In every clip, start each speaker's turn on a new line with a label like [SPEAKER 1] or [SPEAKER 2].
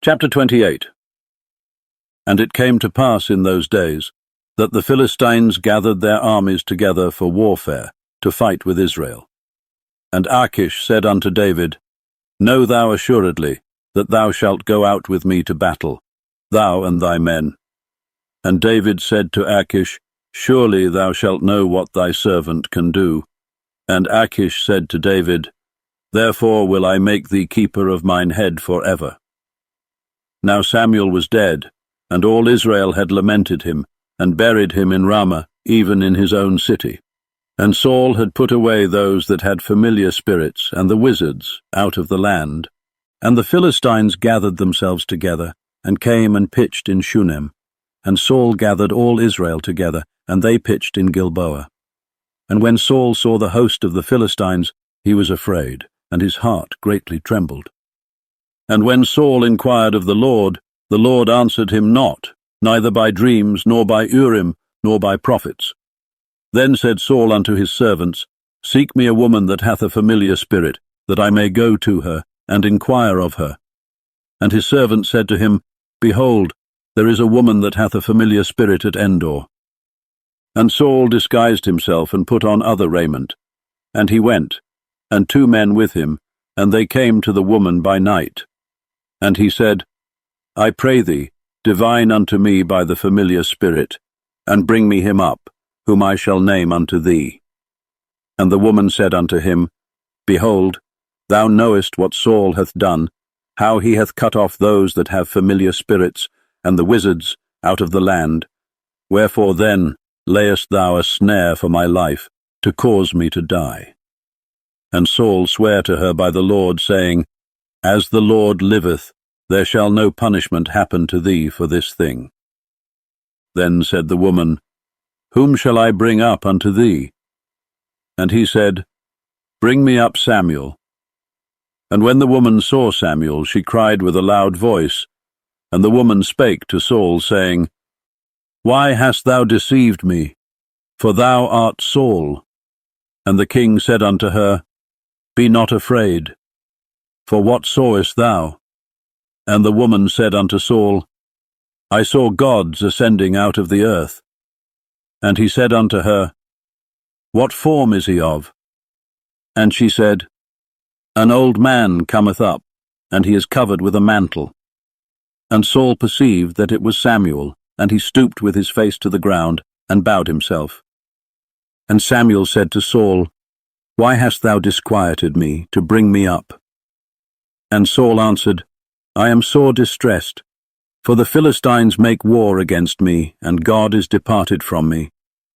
[SPEAKER 1] Chapter 28. And it came to pass in those days that the Philistines gathered their armies together for warfare, to fight with Israel. And Achish said unto David, Know thou assuredly that thou shalt go out with me to battle, thou and thy men. And David said to Achish, Surely thou shalt know what thy servant can do. And Achish said to David, Therefore will I make thee keeper of mine head for ever. Now Samuel was dead, and all Israel had lamented him, and buried him in Ramah, even in his own city. And Saul had put away those that had familiar spirits, and the wizards, out of the land. And the Philistines gathered themselves together, and came and pitched in Shunem. And Saul gathered all Israel together, and they pitched in Gilboa. And when Saul saw the host of the Philistines, he was afraid, and his heart greatly trembled. And when Saul inquired of the Lord answered him not, neither by dreams, nor by Urim, nor by prophets. Then said Saul unto his servants, Seek me a woman that hath a familiar spirit, that I may go to her, and inquire of her. And his servant said to him, Behold, there is a woman that hath a familiar spirit at Endor. And Saul disguised himself, and put on other raiment. And he went, and 2 men with him, and they came to the woman by night. And he said, I pray thee, divine unto me by the familiar spirit, and bring me him up, whom I shall name unto thee. And the woman said unto him, Behold, thou knowest what Saul hath done, how he hath cut off those that have familiar spirits, and the wizards, out of the land. Wherefore then layest thou a snare for my life, to cause me to die? And Saul sware to her by the Lord, saying, As the Lord liveth, there shall no punishment happen to thee for this thing. Then said the woman, Whom shall I bring up unto thee? And he said, Bring me up Samuel. And when the woman saw Samuel, she cried with a loud voice. And the woman spake to Saul, saying, Why hast thou deceived me? For thou art Saul. And the king said unto her, Be not afraid. For what sawest thou? And the woman said unto Saul, I saw gods ascending out of the earth. And he said unto her, What form is he of? And she said, An old man cometh up, and he is covered with a mantle. And Saul perceived that it was Samuel, and he stooped with his face to the ground, and bowed himself. And Samuel said to Saul, Why hast thou disquieted me, to bring me up? And Saul answered, I am sore distressed, for the Philistines make war against me, and God is departed from me,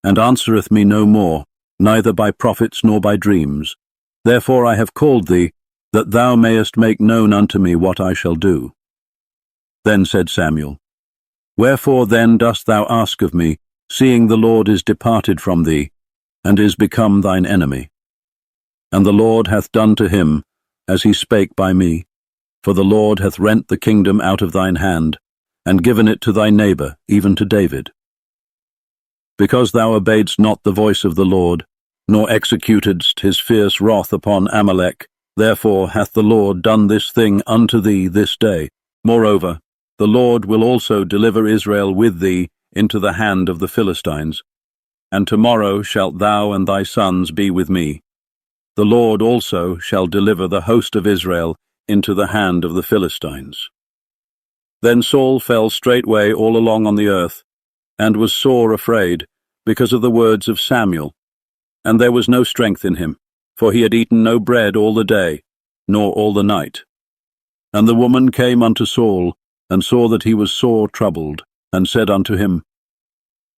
[SPEAKER 1] and answereth me no more, neither by prophets nor by dreams. Therefore I have called thee, that thou mayest make known unto me what I shall do. Then said Samuel, Wherefore then dost thou ask of me, seeing the Lord is departed from thee, and is become thine enemy? And the Lord hath done to him, as he spake by me, for the Lord hath rent the kingdom out of thine hand, and given it to thy neighbour, even to David. Because thou obeyedst not the voice of the Lord, nor executedst his fierce wrath upon Amalek, therefore hath the Lord done this thing unto thee this day. Moreover, the Lord will also deliver Israel with thee into the hand of the Philistines, and tomorrow shalt thou and thy sons be with me. The Lord also shall deliver the host of Israel into the hand of the Philistines. Then Saul fell straightway all along on the earth, and was sore afraid, because of the words of Samuel. And there was no strength in him, for he had eaten no bread all the day, nor all the night. And the woman came unto Saul, and saw that he was sore troubled, and said unto him,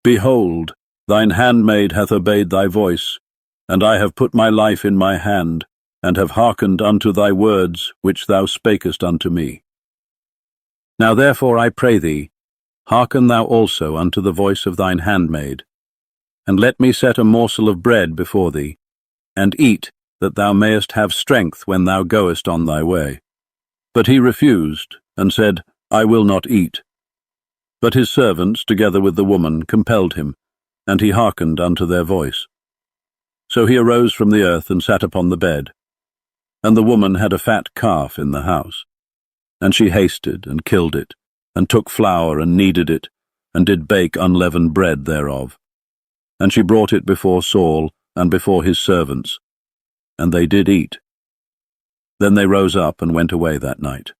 [SPEAKER 1] Behold, thine handmaid hath obeyed thy voice, and I have put my life in my hand, and have hearkened unto thy words which thou spakest unto me. Now therefore I pray thee, hearken thou also unto the voice of thine handmaid, and let me set a morsel of bread before thee, and eat, that thou mayest have strength when thou goest on thy way. But he refused, and said, I will not eat. But his servants, together with the woman, compelled him, and he hearkened unto their voice. So he arose from the earth and sat upon the bed. And the woman had a fat calf in the house. And she hasted, and killed it, and took flour, and kneaded it, and did bake unleavened bread thereof. And she brought it before Saul, and before his servants, and they did eat. Then they rose up and went away that night.